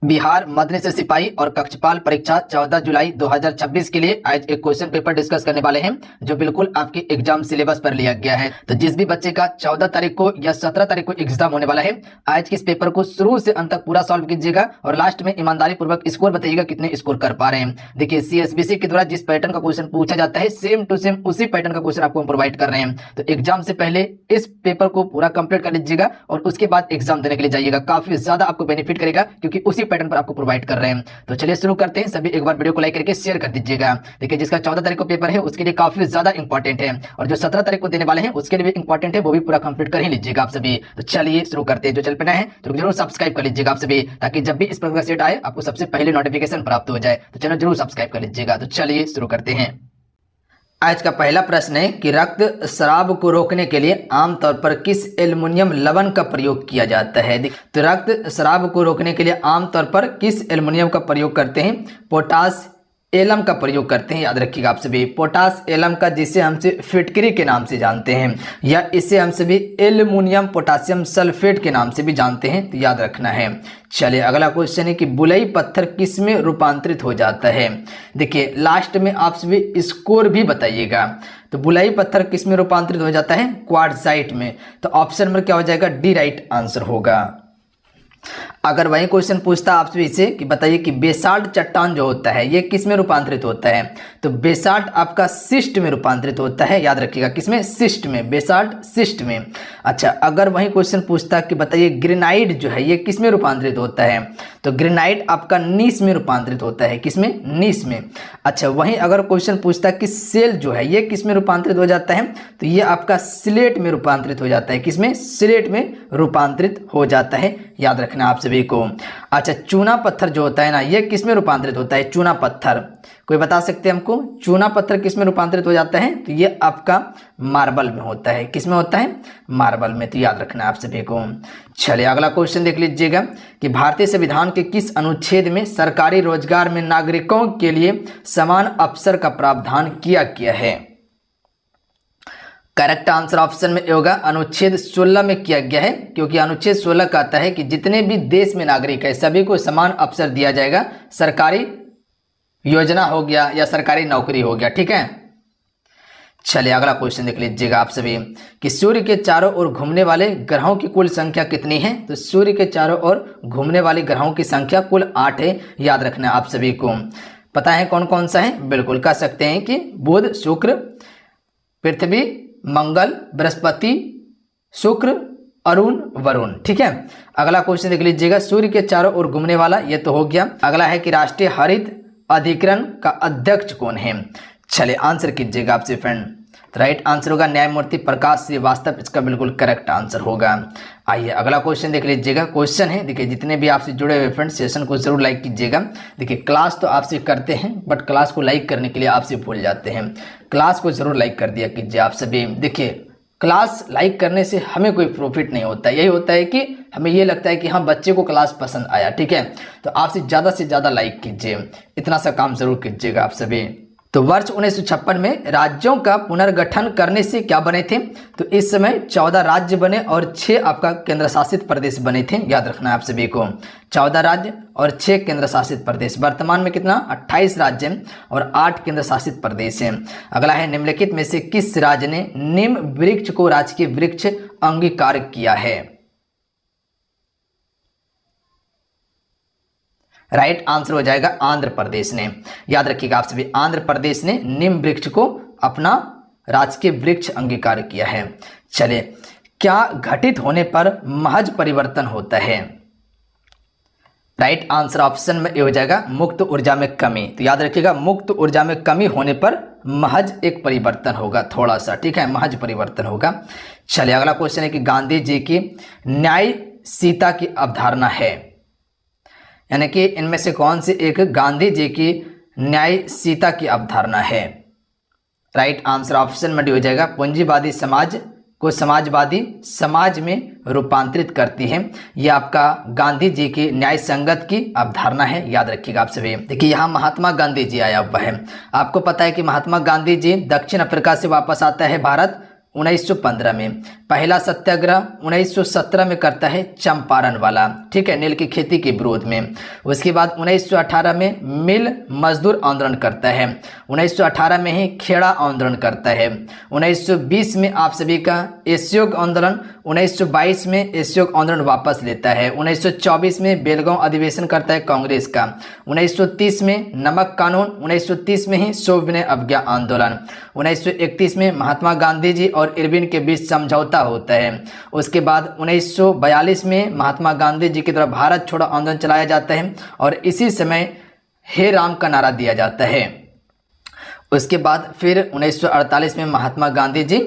बिहार मद्रास सिपाही और कक्षपाल परीक्षा 14 जुलाई 2026 के लिए आज एक क्वेश्चन पेपर डिस्कस करने वाले हैं जो बिल्कुल आपके एग्जाम सिलेबस पर लिया गया है। तो जिस भी बच्चे का 14 तारीख को या 17 तारीख को एग्जाम होने वाला है, आज के इस पेपर को शुरू से अंत तक पूरा सॉल्व कीजिएगा और लास्ट में ईमानदारी पूर्वक स्कोर बताइएगा कितने स्कोर कर पा रहे हैं। देखिए, CSBC के द्वारा जिस पैटर्न का क्वेश्चन पूछा जाता है सेम टू सेम उसी पैटर्न का क्वेश्चन आपको हम प्रोवाइड कर रहे हैं। तो एग्जाम से पहले इस पेपर को पूरा कंप्लीट कर लीजिएगा और उसके बाद एग्जाम देने के लिए जाइएगा। काफी ज्यादा आपको बेनिफिट करेगा क्योंकि उसी पैटर्न पर आपको प्रोवाइड कर रहे हैं। तो चलिए शुरू करते हैं। सभी एक बार वीडियो को लाइक करके शेयर कर दीजिएगा। देखिए, जिसका 14 तारीख को पेपर है उसके लिए काफी ज्यादा इंपॉर्टेंट है और जो 17 तारीख को देने वाले हैं उसके लिए भी इंपॉर्टेंट है, वो भी पूरा कंप्लीट कर ही लीजिएगा आप सभी। तो चलिए शुरू करते हैं। जो चल पड़ा है तो जरूर सब्सक्राइब कर लीजिएगा आप सभी, ताकि जब भी इस प्रकार का सेट आए आपको सबसे पहले नोटिफिकेशन प्राप्त हो जाए। तो चलो जरूर सब्सक्राइब कर लीजिएगा। तो चलिए शुरू करते हैं। आज का पहला प्रश्न है कि रक्त स्राव को रोकने के लिए आमतौर पर किस एल्युमिनियम लवण का प्रयोग किया जाता है। तो रक्त स्राव को रोकने के लिए आमतौर पर किस एल्युमिनियम का प्रयोग करते हैं? पोटास एलम का प्रयोग करते हैं। याद रखिएगा आप सभी, पोटास एलम का, जिसे हमसे फिटकरी के नाम से जानते हैं या इसे हम सभी एल्युमिनियम पोटासियम सल्फेट के नाम से भी जानते हैं। तो याद रखना है। चलिए अगला क्वेश्चन है कि बुलई पत्थर किस में रूपांतरित हो जाता है। देखिए, लास्ट में आप सभी स्कोर भी बताइएगा। तो बुलई पत्थर किस में रूपांतरित हो जाता है? क्वार्टजाइट में। तो ऑप्शन नंबर क्या हो जाएगा? डी राइट आंसर होगा। अगर वही क्वेश्चन पूछता आपसे इसे कि बताइए कि बेसाल्ट चट्टान जो होता है ये किस में रूपांतरित होता है, तो बेसाल्ट आपका सिस्ट में रूपांतरित होता है। याद रखिएगा, किसमें? सिस्ट में, बेसाल्ट सिस्ट में। अच्छा, अगर वही क्वेश्चन पूछता कि बताइए ग्रेनाइट जो है ये किस में रूपांतरित होता है, तो ग्रेनाइट आपका नीस में रूपांतरित होता है। किसमें? नीस में। अच्छा, वहीं अगर क्वेश्चन पूछता कि सेल जो है ये किस में रूपांतरित हो जाता है, तो ये आपका स्लेट में रूपांतरित हो जाता है। किसमें? स्लेट में रूपांतरित हो जाता है। याद रखना आप सभी को। अच्छा, चूना पत्थर जो होता है ना, ये किस में रूपांतरित होता है? चूना पत्थर, कोई बता सकते हैं हमको? चूना पत्थर किस में रूपांतरित हो जाता है? तो ये आपका मार्बल में होता है। किस में होता है? मार्बल में। तो याद रखना आप सभी को। चलिए अगला क्वेश्चन देख लीजिएगा कि भारतीय संविधान के किस अनुच्छेद में सरकारी रोजगार में नागरिकों के लिए समान अवसर का प्रावधान किया गया है? करेक्ट आंसर ऑप्शन में होगा अनुच्छेद 16 में किया गया है, क्योंकि अनुच्छेद 16 कहता है कि जितने भी देश में नागरिक है सभी को समान अवसर दिया जाएगा। सरकारी योजना हो गया या सरकारी नौकरी हो गया, ठीक है। चलिए अगला क्वेश्चन देख लीजिएगा आप सभी कि सूर्य के चारों ओर घूमने वाले ग्रहों की कुल संख्या कितनी है। तो सूर्य के चारों ओर घूमने वाले ग्रहों की संख्या कुल 8 है। याद रखना आप सभी को। पता है कौन कौन सा है? बिल्कुल कह सकते हैं कि बुध, शुक्र, पृथ्वी, मंगल, बृहस्पति, शुक्र, अरुण, वरुण, ठीक है। अगला क्वेश्चन देख लीजिएगा, सूर्य के चारों ओर घूमने वाला, ये तो हो गया। अगला है कि राष्ट्रीय हरित अधिकरण का अध्यक्ष कौन है? चलिए आंसर कीजिएगा आपसे फ्रेंड। तो राइट आंसर होगा न्यायमूर्ति प्रकाश श्रीवास्तव, इसका बिल्कुल करेक्ट आंसर होगा। आइए अगला क्वेश्चन देख लीजिएगा। क्वेश्चन है, देखिए जितने भी आपसे जुड़े हुए फ्रेंड सेशन को जरूर लाइक कीजिएगा। देखिए, क्लास तो आपसे करते हैं बट क्लास को लाइक करने के लिए आपसे भूल जाते हैं। क्लास को जरूर लाइक कर दिया कीजिए आप सभी। देखिए, क्लास लाइक करने से हमें कोई प्रॉफिट नहीं होता, यही होता है कि हमें ये लगता है कि हाँ बच्चे को क्लास पसंद आया, ठीक है। तो आपसे ज़्यादा लाइक कीजिए, इतना सा काम जरूर कीजिएगा आप सभी। तो वर्ष 1956 में राज्यों का पुनर्गठन करने से क्या बने थे? तो इस समय 14 राज्य बने और 6 आपका केंद्र शासित प्रदेश बने थे। याद रखना है आप सभी को, 14 राज्य और 6 केंद्र शासित प्रदेश। वर्तमान में कितना? 28 राज्य हैं और 8 केंद्र शासित प्रदेश हैं। अगला है, निम्नलिखित में से किस राज्य ने नीम वृक्ष को राजकीय वृक्ष अंगीकार किया है? राइट आंसर हो जाएगा आंध्र प्रदेश ने। याद रखिएगा आप सभी, आंध्र प्रदेश ने नीम वृक्ष को अपना राजकीय वृक्ष अंगीकार किया है। चलिए, क्या घटित होने पर महज परिवर्तन होता है? राइट आंसर ऑप्शन में ये हो जाएगा मुक्त ऊर्जा में कमी। तो याद रखिएगा, मुक्त ऊर्जा में कमी होने पर महज एक परिवर्तन होगा, थोड़ा सा, ठीक है, महज परिवर्तन होगा। चलिए अगला क्वेश्चन है कि गांधी जी की न्यायशीलता की अवधारणा है, यानी कि इनमें से कौन सी एक गांधी जी की न्यायशीलता की अवधारणा है? राइट आंसर ऑप्शन में डी हो जाएगा पूंजीवादी समाज को समाजवादी समाज में रूपांतरित करती है। यह आपका गांधी जी की न्याय संगत की अवधारणा है। याद रखिएगा आप सभी। देखिए, यहाँ महात्मा गांधी जी आया हुआ है। आपको पता है कि महात्मा गांधी जी दक्षिण अफ्रीका से वापस आता है भारत 1915 में। पहला सत्याग्रह 1917 में करता है चंपारण वाला, ठीक है, नील की खेती के विरोध में। उसके बाद 1918 में मिल मजदूर आंदोलन करता है। 1918 में ही खेड़ा आंदोलन करता है। 1920 में आप सभी का असहयोग आंदोलन। 1922 में असहयोग आंदोलन वापस लेता है। 1924 में बेलगांव अधिवेशन करता है कांग्रेस का। 1930 में नमक कानून। 1930 में ही सविनय अवज्ञा आंदोलन। 1931 में महात्मा गांधी जी और इरविन के बीच समझौता होता है। उसके बाद 1942 में महात्मा गांधी जी की तरफ भारत छोड़ो आंदोलन चलाया जाता है और इसी समय हे राम का नारा दिया जाता है। उसके बाद फिर 1948 में महात्मा गांधी जी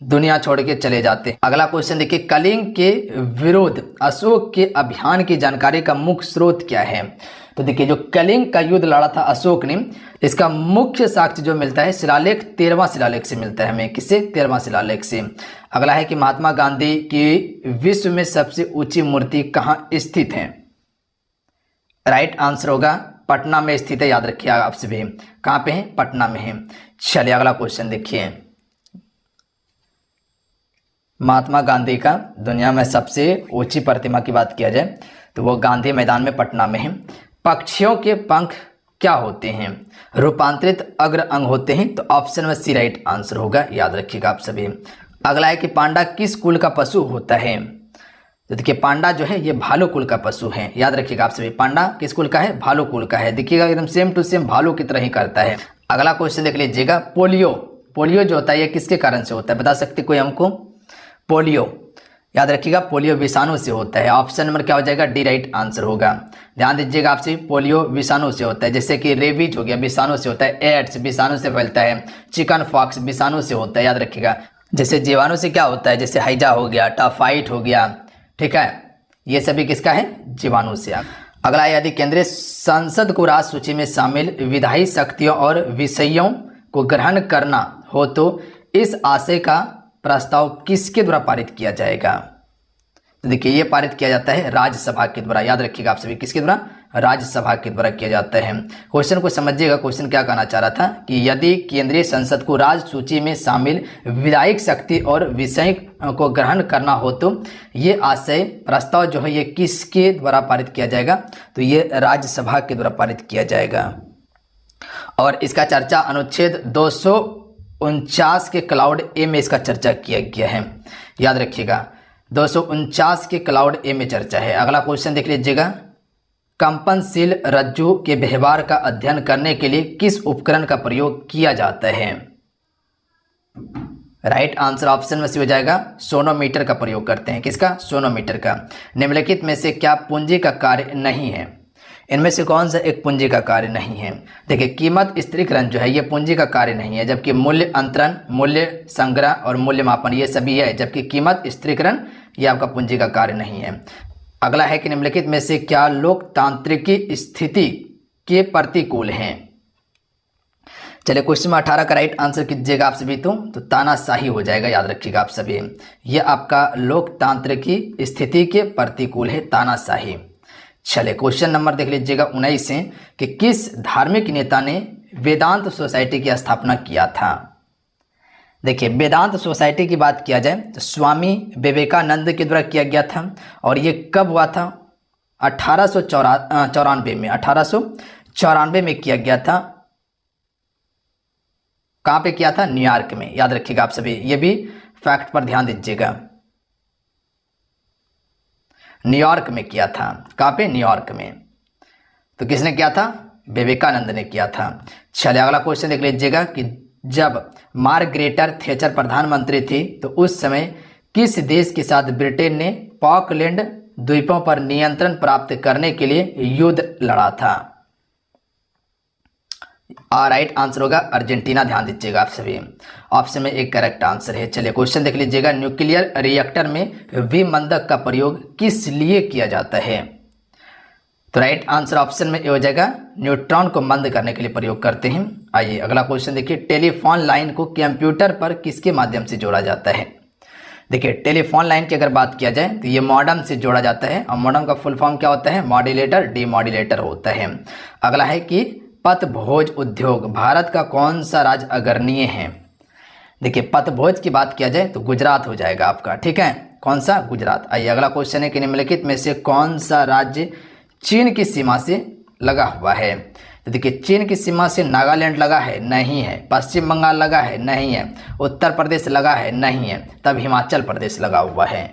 दुनिया छोड़ के चले जाते। अगला क्वेश्चन देखिए, कलिंग के विरोध अशोक के अभियान की जानकारी का मुख्य स्रोत क्या है? तो देखिए, जो कलिंग का युद्ध लड़ा था अशोक ने, इसका मुख्य साक्ष्य जो मिलता है शिलालेख 13वां शिलालेख से मिलता है हमें। किससे? 13वां शिलालेख से। अगला है कि महात्मा गांधी की विश्व में सबसे ऊंची मूर्ति कहाँ स्थित है? राइट आंसर होगा पटना में स्थित है, याद रखिए आप सभी। कहाँ पे है? पटना में है। चलिए अगला क्वेश्चन देखिए, महात्मा गांधी का दुनिया में सबसे ऊंची प्रतिमा की बात किया जाए तो वो गांधी मैदान में पटना में है। पक्षियों के पंख क्या होते हैं? रूपांतरित अग्र अंग होते हैं। तो ऑप्शन में सी राइट आंसर होगा, याद रखिएगा आप सभी। अगला है कि पांडा किस कुल का पशु होता है? तो देखिए, पांडा जो है ये भालू कुल का पशु है, याद रखिएगा आप सभी। पांडा किस कुल का है? भालू कुल का है। देखिएगा एकदम सेम टू सेम भालू की तरह ही करता है। अगला क्वेश्चन देख लीजिएगा, पोलियो जो होता है ये किसके कारण से होता है? बता सकते कोई हमको? पोलियो, याद रखिएगा पोलियो विषाणु से होता है। ऑप्शन नंबर क्या हो जाएगा? डी राइट आंसर होगा। ध्यान दीजिएगा आपसे, पोलियो विषाणु से होता है। जैसे कि रेबीज हो गया, विषाणु से होता है। एड्स विषाणु से फैलता है। चिकन पॉक्स विषाणु से होता है, याद रखिएगा। जैसे जीवाणु से क्या होता है? जैसे हैजा हो गया, टाइफाइड हो गया, ठीक है, ये सभी किसका है? जीवाणु से। अगला, यदि केंद्रीय संसद को राज्य सूची में शामिल विधायी शक्तियों और विषयों को ग्रहण करना हो तो इस आशय का प्रस्ताव किसके द्वारा पारित किया जाएगा? तो देखिए, ये पारित किया जाता है राज्यसभा के द्वारा, याद रखिएगा आप सभी। किसके द्वारा? राज्यसभा के द्वारा किया जाता है। क्वेश्चन को समझिएगा, क्वेश्चन क्या कहना चाह रहा था कि यदि केंद्रीय संसद को राज्य सूची में शामिल विधायिक शक्ति और विषय को ग्रहण करना हो तो ये आशय प्रस्ताव जो है ये किसके द्वारा पारित किया जाएगा? तो ये राज्यसभा के द्वारा पारित किया जाएगा। और इसका चर्चा अनुच्छेद 249 के क्लाउड ए में इसका चर्चा किया गया है, याद रखिएगा। 249 के क्लाउड ए में चर्चा है। अगला क्वेश्चन देख लीजिएगा, कंपनशील रज्जु के व्यवहार का अध्ययन करने के लिए किस उपकरण का प्रयोग किया जाता है? राइट आंसर ऑप्शन में से हो जाएगा सोनोमीटर का प्रयोग करते हैं। किसका? सोनोमीटर का। निम्नलिखित में से क्या पूंजी का कार्य नहीं है? इनमें से कौन सा एक पूंजी का कार्य नहीं है? देखिए, कीमत स्थिरीकरण जो है ये पूंजी का कार्य नहीं है, जबकि मूल्य अंतरण, मूल्य संग्रह और मूल्य मापन ये सभी है, जबकि कीमत स्थिरीकरण ये आपका पूंजी का कार्य नहीं है। अगला है कि निम्नलिखित में से क्या लोकतांत्रिकी स्थिति के प्रतिकूल हैं? चलिए, क्वेश्चन में 18 का राइट आंसर कीजिएगा आप सभी। तो तानाशाही हो जाएगा, याद रखिएगा आप सभी। ये आपका लोकतांत्रिकी स्थिति के प्रतिकूल है, तानाशाही। चलिए, क्वेश्चन नंबर देख लीजिएगा 19 से कि किस धार्मिक नेता ने वेदांत सोसाइटी की स्थापना किया था? देखिए, वेदांत सोसाइटी की बात किया जाए तो स्वामी विवेकानंद के द्वारा किया गया था। और ये कब हुआ था? 1894 में। 1894 में किया गया था। कहाँ पे किया था? न्यूयॉर्क में, याद रखिएगा आप सभी। ये भी फैक्ट पर ध्यान दीजिएगा, न्यूयॉर्क में किया था। कहाँ पे? न्यूयॉर्क में। तो किसने किया था? विवेकानंद ने किया था। चलिए, अगला क्वेश्चन देख लीजिएगा कि जब मार्गरेटर थैचर प्रधानमंत्री थी तो उस समय किस देश के साथ ब्रिटेन ने फॉकलैंड द्वीपों पर नियंत्रण प्राप्त करने के लिए युद्ध लड़ा था? राइट आंसर होगा अर्जेंटीना। ध्यान दीजिएगा आप सभी, ऑप्शन में एक करेक्ट आंसर है। चलिए, क्वेश्चन देख लीजिएगा, न्यूक्लियर रिएक्टर में विमंदक का प्रयोग किस लिए किया जाता है? तो राइट आंसर ऑप्शन में हो जाएगा न्यूट्रॉन को मंद करने के लिए प्रयोग करते हैं। आइए अगला क्वेश्चन देखिए, टेलीफोन लाइन को कंप्यूटर पर किसके माध्यम से जोड़ा जाता है? देखिए, टेलीफोन लाइन की अगर बात किया जाए तो ये मॉडेम से जोड़ा जाता है। और मॉडेम का फुल फॉर्म क्या होता है? मॉड्यूलेटर डीमॉड्यूलेटर होता है। अगला है कि पथ भोज उद्योग भारत का कौन सा राज्य अग्रणीय है? देखिए पतभोज की बात किया जाए तो गुजरात हो जाएगा आपका, ठीक है। कौन सा? गुजरात। आइए अगला क्वेश्चन है कि निम्नलिखित में से कौन सा राज्य चीन की सीमा से लगा हुआ है? तो देखिए चीन की सीमा से नागालैंड लगा है? नहीं है। पश्चिम बंगाल लगा है? नहीं है। उत्तर प्रदेश लगा है? नहीं है। तब हिमाचल प्रदेश लगा हुआ है।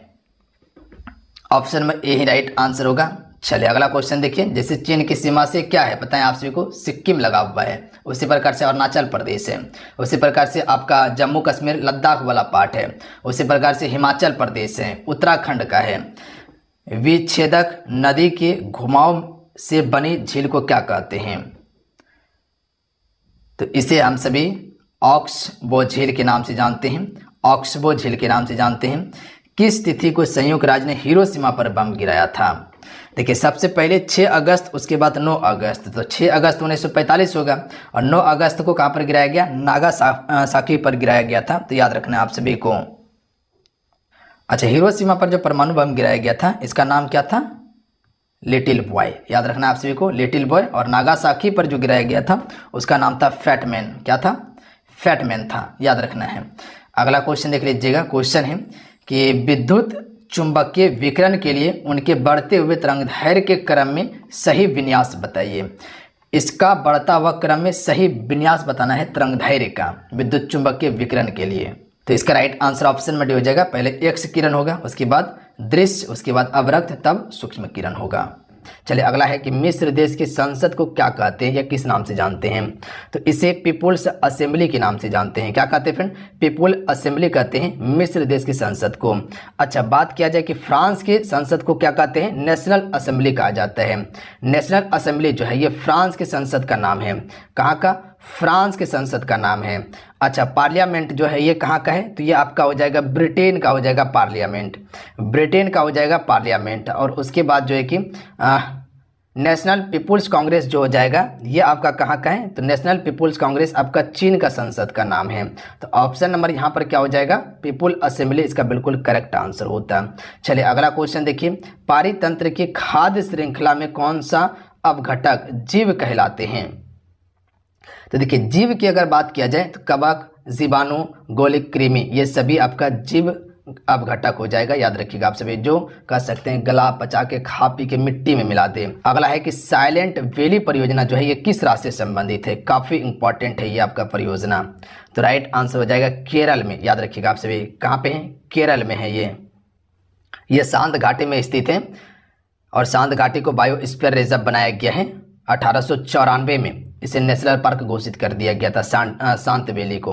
ऑप्शन में ए ही राइट आंसर होगा। चलिए अगला क्वेश्चन देखिए, जैसे चीन की सीमा से क्या है बताएं आप सभी को? सिक्किम लगा हुआ है। उसी प्रकार से अरुणाचल प्रदेश है। उसी प्रकार से आपका जम्मू कश्मीर लद्दाख वाला पार्ट है। उसी प्रकार से हिमाचल प्रदेश है, उत्तराखंड का है। विच्छेदक नदी के घुमाव से बनी झील को क्या कहते हैं? तो इसे हम सभी ऑक्सबो झील के नाम से जानते हैं। ऑक्सबो झील के नाम से जानते हैं। किस तिथि को संयुक्त राज्य ने हिरोशिमा पर बम गिराया था? देखिए सबसे पहले 6 अगस्त, उसके बाद 9 अगस्त। तो 6 अगस्त 1945 होगा और 9 अगस्त को कहाँ पर गिराया गया? नागासाकी पर गिराया गया था। तो याद रखना आप सभी को। अच्छा, हिरोशिमा पर जो परमाणु बम गिराया गया था इसका नाम क्या था? Little boy. याद रखना आप सभी को, लिटिल बॉय। और नागासाकी पर जो गिराया गया था उसका नाम था फैटमैन। क्या था? फैटमैन था, याद रखना है। अगला क्वेश्चन देख लीजिएगा। क्वेश्चन है कि विद्युत चुंबकीय विकिरण के लिए उनके बढ़ते हुए तरंगदैर्घ्य के क्रम में सही विन्यास बताइए। इसका बढ़ता हुआ क्रम में सही विन्यास बताना है तरंगदैर्घ्य का विद्युत चुंबकीय विकिरण के लिए। तो इसका राइट आंसर ऑप्शन में डी हो जाएगा। पहले एक्स किरण होगा, उसके बाद दृश्य, उसके बाद अवरक्त, तब सूक्ष्म किरण होगा। चलिए अगला है कि मिस्र देश की संसद को क्या कहते हैं या किस नाम से जानते हैं? तो इसे पीपुल्स असेंबली के नाम से जानते हैं। क्या कहते हैं फ्रेंड? पीपुल असेंबली कहते हैं मिस्र देश की संसद को। अच्छा, बात किया जाए कि फ्रांस की संसद को क्या कहते हैं? नेशनल असेंबली कहा जाता है। नेशनल असेंबली जो है ये फ्रांस की संसद का नाम है। कहाँ का? फ्रांस के संसद का नाम है। अच्छा, पार्लियामेंट जो है ये कहाँ का है? तो ये आपका हो जाएगा ब्रिटेन का हो जाएगा पार्लियामेंट। ब्रिटेन का हो जाएगा पार्लियामेंट। और उसके बाद जो है कि नेशनल पीपुल्स कांग्रेस जो हो जाएगा ये आपका कहाँ का है? तो नेशनल पीपुल्स कांग्रेस आपका चीन का संसद का नाम है। तो ऑप्शन नंबर यहाँ पर क्या हो जाएगा? पीपुल असेंबली इसका बिल्कुल करेक्ट आंसर होता है। चलिए अगला क्वेश्चन देखिए, पारितंत्र की खाद्य श्रृंखला में कौन सा अपघटक जीव कहलाते हैं? तो देखिए जीव की अगर बात किया जाए तो कवक, जीवाणु, गोलिक, कृमि, ये सभी आपका जीव अपघटक हो जाएगा। याद रखिएगा आप सभी, जो कह सकते हैं गला पचा के खा पी के मिट्टी में मिला दे। अगला है कि साइलेंट वैली परियोजना जो है ये किस राज्य से संबंधित है? काफ़ी इंपॉर्टेंट है ये आपका परियोजना। तो राइट आंसर हो जाएगा केरल में। याद रखिएगा आप सभी, कहाँ पे है? केरल में है ये शांत घाटी में स्थित है और शांत घाटी को बायोस्फीयर रिजर्व बनाया गया है। 1894 में इसे नेशनल पार्क घोषित कर दिया गया था शांत वैली को।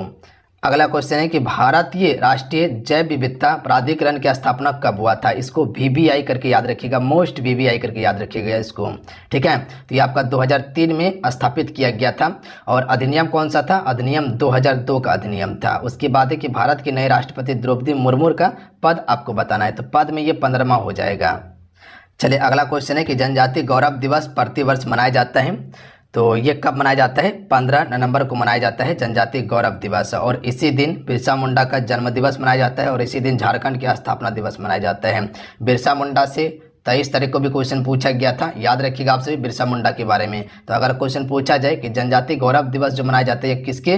अगला क्वेश्चन है कि भारतीय राष्ट्रीय जैव विविधता प्राधिकरण की स्थापना कब हुआ था? इसको VBI करके याद रखिएगा, मोस्ट VBI करके याद रखिएगा इसको, ठीक है। तो ये आपका 2003 में स्थापित किया गया था। और अधिनियम कौन सा था? अधिनियम 2002 का अधिनियम था। उसके बाद है कि भारत के नए राष्ट्रपति द्रौपदी मुर्मू का पद आपको बताना है। तो पद में ये 15वां हो जाएगा। चलिए अगला क्वेश्चन है कि जनजाति गौरव दिवस प्रतिवर्ष मनाया जाता है। तो ये कब मनाया जाता है? 15 नवंबर को मनाया जाता है जनजाति गौरव दिवस। और इसी दिन बिरसा मुंडा का जन्म दिवस मनाया जाता है और इसी दिन झारखंड की स्थापना दिवस मनाया जाता है। बिरसा मुंडा से 23 तारीख को भी क्वेश्चन पूछा गया था। याद रखिएगा आप सभी बिरसा मुंडा के बारे में। तो अगर क्वेश्चन पूछा जाए कि जनजाति गौरव दिवस जो मनाया जाता है किसके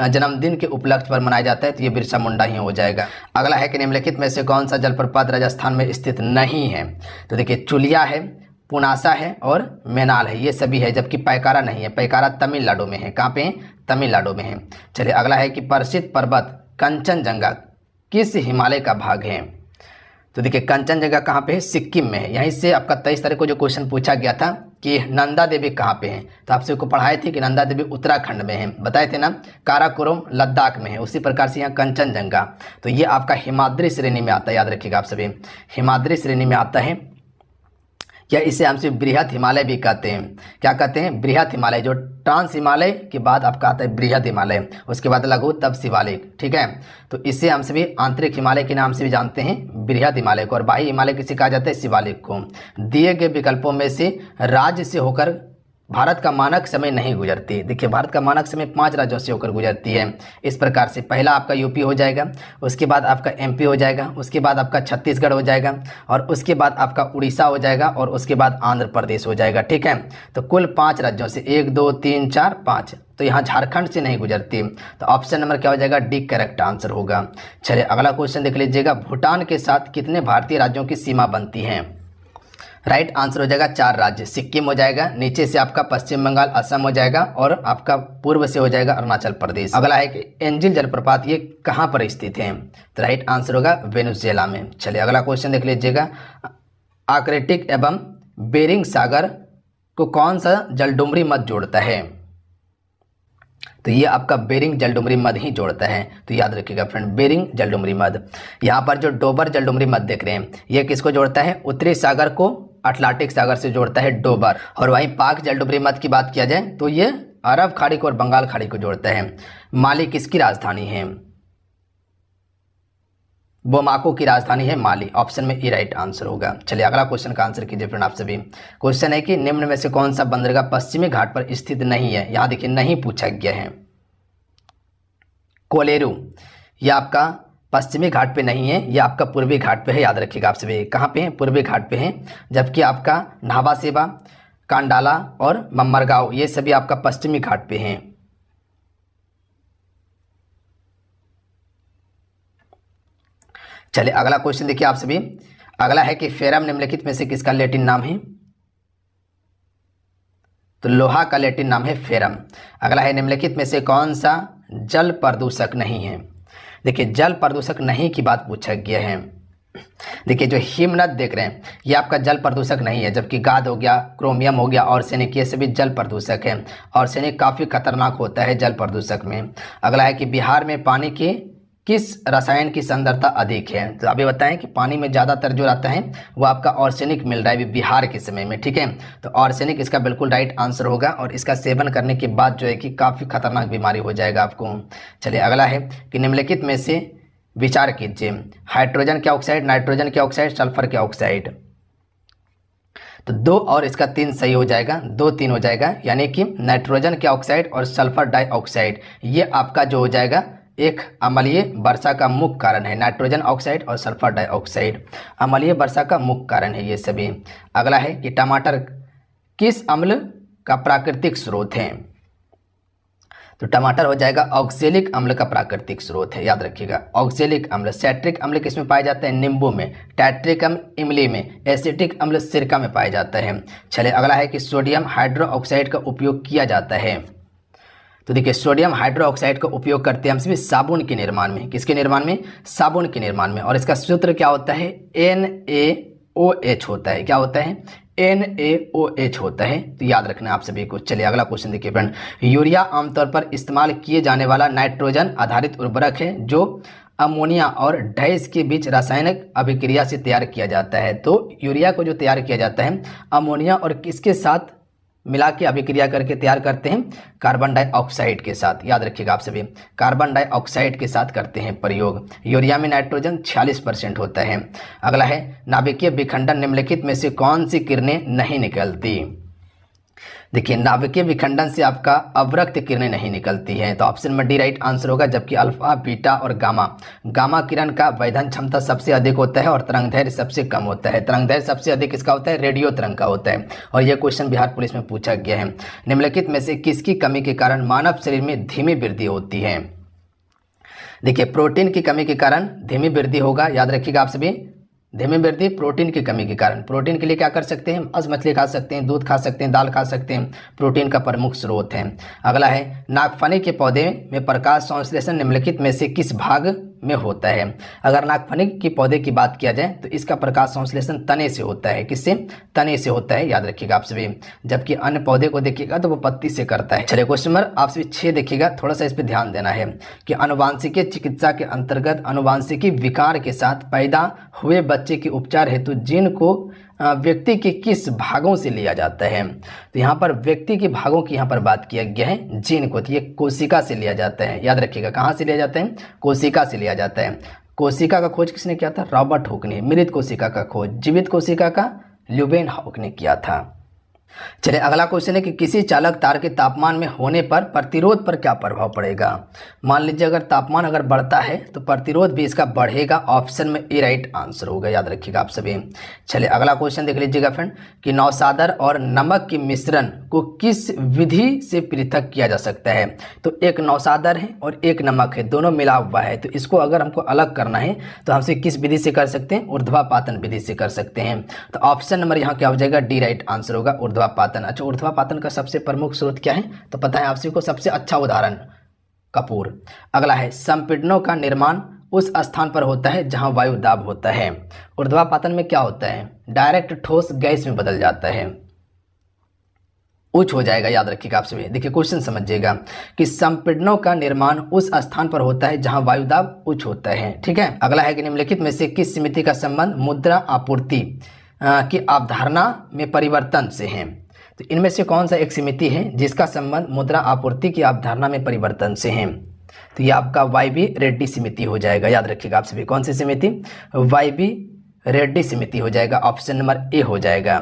जन्मदिन के उपलक्ष्य पर मनाया जाता है, तो ये बिरसा मुंडा ही हो जाएगा। अगला है कि निम्नलिखित में से कौन सा जलप्रपात राजस्थान में स्थित नहीं है? तो देखिए चुलिया है, पुनासा है और मेनाल है, ये सभी है। जबकि पैकारा नहीं है, पैकारा तमिलनाडु में है। कहाँ पे है? तमिलनाडु में है। चलिए अगला है कि प्रसिद्ध पर्वत कंचनजंगा किस हिमालय का भाग है? तो देखिए कंचनजंगा कहाँ पे है? सिक्किम में है। यहीं से आपका 23 तारीख को जो क्वेश्चन पूछा गया था कि नंदा देवी कहाँ पे है, तो आपसे को पढ़ाए थे कि नंदा देवी उत्तराखंड में है, बताए थे ना। काराकोरम लद्दाख में है। उसी प्रकार से यहाँ कंचनजंगा, तो ये आपका हिमाद्री श्रेणी में आता है। याद रखिएगा आप सभी, हिमाद्री श्रेणी में आता है। या इसे हमसे बृहद हिमालय भी कहते हैं। क्या कहते हैं? बृहद हिमालय। जो ट्रांस हिमालय के बाद आपका आता है बृहद हिमालय, उसके बाद लघु, तब शिवालिक, ठीक है। तो इसे हम सभी आंतरिक हिमालय के नाम से भी जानते हैं बृहद हिमालय को, और बाह्य हिमालय किसे कहा जाता है? शिवालिक को। दिए गए विकल्पों में से राज्य से होकर भारत का मानक समय नहीं गुजरती। देखिए भारत का मानक समय 5 राज्यों से होकर गुजरती है। इस प्रकार से पहला आपका यूपी हो जाएगा, उसके बाद आपका एमपी हो जाएगा, उसके बाद आपका छत्तीसगढ़ हो जाएगा और उसके बाद आपका उड़ीसा हो जाएगा और उसके बाद आंध्र प्रदेश हो जाएगा। ठीक है, तो कुल 5 राज्यों से 1 2 3 4 5, तो यहाँ झारखंड से नहीं गुजरती। तो ऑप्शन नंबर क्या हो जाएगा, डी करेक्ट आंसर होगा। चलिए अगला क्वेश्चन देख लीजिएगा, भूटान के साथ कितने भारतीय राज्यों की सीमा बनती है। राइट आंसर हो जाएगा 4 राज्य, सिक्किम हो जाएगा, नीचे से आपका पश्चिम बंगाल असम हो जाएगा और आपका पूर्व से हो जाएगा अरुणाचल प्रदेश। अगला है कि एंजिल जलप्रपात ये कहाँ पर स्थित है, तो राइट आंसर होगा वेनेजुएला में। चलिए अगला क्वेश्चन देख लीजिएगा, आर्कटिक एवं बेरिंग सागर को कौन सा जलडुमरी मध्य जोड़ता है, तो ये आपका बेरिंग जलडुमरी मध्य ही जोड़ता है। तो याद रखिएगा फ्रेंड, बेरिंग जलडुमरी मध्य। यहाँ पर जो डोबर जलडुमरी मध्य देख रहे हैं ये किसको जोड़ता है, उत्तरी सागर को अटलांटिक सागर से जोड़ता है डोबर। और वहीं पाक जलडुमरी मध्य की बात किया जाए तो ये अरब खाड़ी को और बंगाल खाड़ी को जोड़ता है। माली किसकी राजधानी है, बोमाको की राजधानी है माली। ऑप्शन में ई राइट आंसर होगा। चलिए अगला क्वेश्चन का आंसर कीजिए फ्रेंड आप सभी। क्वेश्चन है कि निम्न में से कौन सा बंदरगाह पश्चिमी घाट पर स्थित नहीं है, यहाँ देखिए नहीं पूछा गया है। कोलेरू ये आपका पश्चिमी घाट पे नहीं है, ये आपका पूर्वी घाट पे है। याद रखिएगा आप सभी, कहाँ पे है, पूर्वी घाट पे है। जबकि आपका न्हावा सेवा, कांडाला और मम्मरगांव ये सभी आपका पश्चिमी घाट पे हैं। चलिए अगला क्वेश्चन देखिए आप सभी। अगला है कि फेरम निम्नलिखित में से किसका लैटिन नाम है, तो लोहा का लैटिन नाम है फेरम। अगला है निम्नलिखित में से कौन सा जल प्रदूषक नहीं है। देखिए जल प्रदूषक नहीं की बात पूछा गया है। देखिए जो हिमनद देख रहे हैं ये आपका जल प्रदूषक नहीं है, जबकि गाद हो गया, क्रोमियम हो गया, आर्सेनिक ये सभी जल प्रदूषक है। आर्सेनिक काफ़ी खतरनाक होता है जल प्रदूषक में। अगला है कि बिहार में पानी की किस रसायन की सांद्रता अधिक है, तो अभी बताएं कि पानी में ज़्यादातर जो रहता है वो आपका आर्सेनिक मिल रहा है अभी बिहार के समय में। ठीक है, तो आर्सेनिक इसका बिल्कुल राइट आंसर होगा और इसका सेवन करने के बाद जो है कि काफ़ी खतरनाक बीमारी हो जाएगा आपको। चलिए अगला है कि निम्नलिखित में से विचार कीजिए, हाइड्रोजन के ऑक्साइड, नाइट्रोजन के ऑक्साइड, सल्फर के ऑक्साइड। तो 2 और इसका 3 सही हो जाएगा, 2 3 हो जाएगा, यानी कि नाइट्रोजन के ऑक्साइड और सल्फर डाइऑक्साइड ये आपका जो हो जाएगा एक अम्लीय वर्षा का मुख्य कारण है। नाइट्रोजन ऑक्साइड और सल्फर डाइऑक्साइड अम्लीय वर्षा का मुख्य कारण है ये सभी। अगला है कि टमाटर किस अम्ल का प्राकृतिक स्रोत है, तो टमाटर हो जाएगा ऑक्सैलिक अम्ल का प्राकृतिक स्रोत है। याद रखिएगा ऑक्सैलिक अम्ल। सैट्रिक अम्ल किसमें पाया जाता है, नींबू में। टैट्रिक अम्ल इमली में। एसिटिक अम्ल सिरका में पाया जाता है। चलिए अगला है कि सोडियम हाइड्रोक्साइड का उपयोग किया जाता है, तो देखिए सोडियम हाइड्रोक्साइड का उपयोग करते हैं हम सभी साबुन के निर्माण में। किसके निर्माण में, साबुन के निर्माण में। और इसका सूत्र क्या होता है, NaOH होता है। क्या होता है, NaOH होता है। तो याद रखना आप सभी को। चलिए अगला क्वेश्चन देखिए फ्रेंड, यूरिया आमतौर पर इस्तेमाल किए जाने वाला नाइट्रोजन आधारित उर्वरक है जो अमोनिया और डैश के बीच रासायनिक अभिक्रिया से तैयार किया जाता है। तो यूरिया को जो तैयार किया जाता है अमोनिया और किसके साथ मिला के अभिक्रिया करके तैयार करते हैं, कार्बन डाइऑक्साइड के साथ। याद रखिएगा आप सभी, कार्बन डाइऑक्साइड के साथ करते हैं प्रयोग। यूरिया में नाइट्रोजन 46% होता है। अगला है नाभिकीय विखंडन निम्नलिखित में से कौन सी किरणें नहीं निकलती। देखिए नाभिकीय विखंडन से आपका अवरक्त किरणें नहीं निकलती हैं, तो ऑप्शन में डी राइट आंसर होगा। जबकि अल्फा, बीटा और गामा किरण का वेधन क्षमता सबसे अधिक होता है और तरंगदैर्घ्य सबसे कम होता है। तरंगदैर्घ्य सबसे अधिक किसका होता है, रेडियो तरंग का होता है। और यह क्वेश्चन बिहार पुलिस में पूछा गया है। निम्नलिखित में से किसकी कमी के कारण मानव शरीर में धीमी वृद्धि होती है। देखिए प्रोटीन की कमी के कारण धीमी वृद्धि होगा। याद रखिएगा आप सभी, धीमी वृद्धि प्रोटीन की कमी के कारण। प्रोटीन के लिए क्या कर सकते हैं, मांस मछली खा सकते हैं, दूध खा सकते हैं, दाल खा सकते हैं, प्रोटीन का प्रमुख स्रोत है। अगला है नागफनी के पौधे में प्रकाश संश्लेषण निम्नलिखित में से किस भाग में होता है। अगर नागफनी के पौधे की बात किया जाए तो इसका प्रकाश संश्लेषण तने से होता है। किससे, तने से होता है। याद रखिएगा आप सभी। जबकि अन्य पौधे को देखिएगा तो वो पत्ती से करता है। चलिए क्वेश्चन नंबर आप सभी 6 देखिएगा, थोड़ा सा इस पर ध्यान देना है कि अनुवांशिकी चिकित्सा के अंतर्गत अनुवांशिकी विकार के साथ पैदा हुए बच्चे के उपचार हेतु जीन को व्यक्ति के किस भागों से लिया जाता है। तो यहाँ पर व्यक्ति के भागों की यहाँ पर बात किया गया है, जीन को। तो ये कोशिका से लिया जाता है। याद रखिएगा कहाँ से लिया जाता है, कोशिका से लिया जाता है। कोशिका का खोज किसने किया था, रॉबर्ट हुक ने। मृत कोशिका का खोज जीवित कोशिका का ल्यूबेन हुक ने किया था। चलिए अगला क्वेश्चन है कि किसी चालक तार के तापमान में होने पर प्रतिरोध पर क्या प्रभाव पड़ेगा। मान लीजिए अगर तापमान अगर बढ़ता है तो प्रतिरोध भी इसका बढ़ेगा। ऑप्शन में ए राइट आंसर होगा, याद रखिएगा आप सभी। चलिए अगला क्वेश्चन देख लीजिएगा फ्रेंड कि नौसादर और नमक के मिश्रण को किस विधि से पृथक किया जा सकता है। तो एक नौसादर है और एक नमक है, दोनों मिला हुआ है, तो इसको अगर हमको अलग करना है तो हमसे किस विधि से कर सकते हैं, ऊर्ध्वापातन विधि से कर सकते हैं। तो ऑप्शन नंबर यहाँ क्या हो जाएगा, डी राइट आंसर होगा, ऊर्ध्वापातन। अच्छा, ऊर्ध्वापातन का सबसे प्रमुख स्रोत क्या है तो पता है आपसे को, सबसे अच्छा उदाहरण कपूर। अगला है संपीड़नों का निर्माण उस स्थान पर होता है जहां वायु दाब होता है। ऊर्ध्वापातन में क्या होता है, डायरेक्ट ठोस गैस में बदल जाता है, उच्च हो जाएगा, याद रखिएगा आप सभी। देखिए क्वेश्चन समझिएगा कि संपीड़नों का निर्माण उस स्थान पर होता है जहां वायु दाब उच्च होता है। ठीक है, अगला है कि निम्नलिखित में से किस समिति का संबंध मुद्रा आपूर्ति की अवधारणा में परिवर्तन से है। तो इनमें से कौन सा एक समिति है जिसका संबंध मुद्रा आपूर्ति की अवधारणा में परिवर्तन से है। तो ये आपका वाई रेड्डी समिति हो जाएगा, याद रखिएगा आप सभी। कौन सी समिति, वाई रेड्डी समिति हो जाएगा, ऑप्शन नंबर ए हो जाएगा।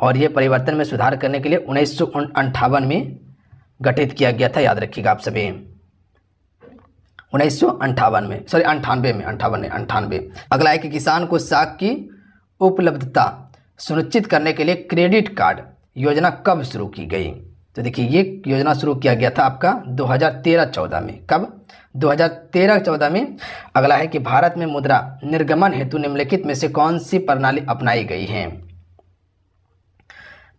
और ये परिवर्तन में सुधार करने के लिए 1958 में गठित किया गया था, याद रखिएगा आप सभी। 1958 में, सॉरी 98 में, 98। अगला है कि किसान को साख की उपलब्धता सुनिश्चित करने के लिए क्रेडिट कार्ड योजना कब शुरू की गई। तो देखिए ये योजना शुरू किया गया था आपका 2013-14 में। कब, 2013-14 में। अगला है कि भारत में मुद्रा निर्गमन हेतु निम्नलिखित में से कौन सी प्रणाली अपनाई गई है।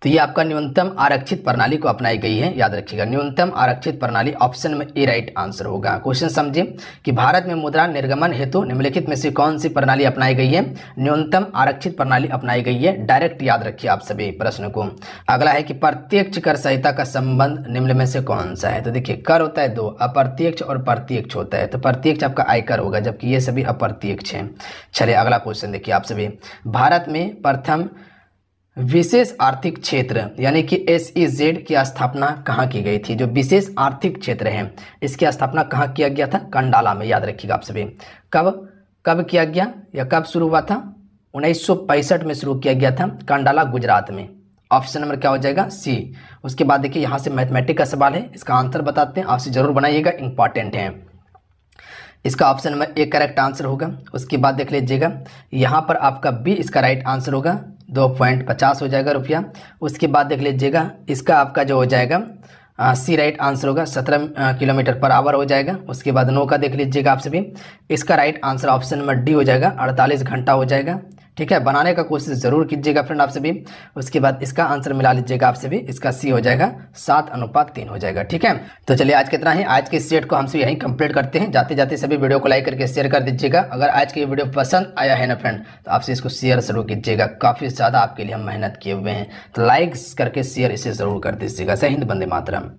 तो ये आपका न्यूनतम आरक्षित प्रणाली को अपनाई गई है, याद रखिएगा, न्यूनतम आरक्षित प्रणाली, ऑप्शन में ए राइट आंसर होगा। क्वेश्चन समझिए कि भारत में मुद्रा निर्गमन हेतु निम्नलिखित में से कौन सी प्रणाली अपनाई गई है। न्यूनतम आरक्षित प्रणाली अपनाई गई है, डायरेक्ट, याद रखिए आप सभी प्रश्न को। अगला है कि प्रत्यक्ष कर संहिता का संबंध निम्न में से कौन सा है। तो देखिए कर होता है दो, अप्रत्यक्ष और प्रत्यक्ष होता है। तो प्रत्यक्ष आपका आयकर होगा, जबकि ये सभी अप्रत्यक्ष हैं। चलिए अगला क्वेश्चन देखिए आप सभी। भारत में प्रथम विशेष आर्थिक क्षेत्र यानी कि SEZ की स्थापना कहाँ की गई थी। जो विशेष आर्थिक क्षेत्र है इसकी स्थापना कहाँ किया गया था, कंडाला में, याद रखिएगा आप सभी। कब किया गया या कब शुरू हुआ था, 1965 में शुरू किया गया था, कंडाला गुजरात में। ऑप्शन नंबर क्या हो जाएगा, सी। उसके बाद देखिए यहाँ से मैथमेटिक का सवाल है, इसका आंसर बताते हैं, आपसे जरूर बनाइएगा, इंपॉर्टेंट है। इसका option number A correct answer होगा। उसके बाद देख लीजिएगा यहाँ पर आपका बी इसका राइट आंसर होगा, 2.50 हो जाएगा रुपया। उसके बाद देख लीजिएगा इसका आपका जो हो जाएगा सी राइट आंसर होगा, 17 किलोमीटर पर आवर हो जाएगा। उसके बाद नो का देख लीजिएगा आप सभी, इसका right answer option number D हो जाएगा, 48 घंटा हो जाएगा। ठीक है, बनाने का कोशिश जरूर कीजिएगा फ्रेंड आप सभी। उसके बाद इसका आंसर मिला लीजिएगा आप सभी, इसका सी हो जाएगा, 7:3 हो जाएगा। ठीक है, तो चलिए आज कितना है, आज के सेट को हमसे यहीं कंप्लीट करते हैं। जाते जाते सभी वीडियो को लाइक करके शेयर कर दीजिएगा। अगर आज की वीडियो पसंद आया है ना फ्रेंड तो आपसे इसको शेयर जरूर कीजिएगा, काफ़ी ज़्यादा आपके लिए हम मेहनत किए हुए हैं। तो लाइक करके शेयर इसे ज़रूर कर दीजिएगा। जय हिंद, वंदे मातरम।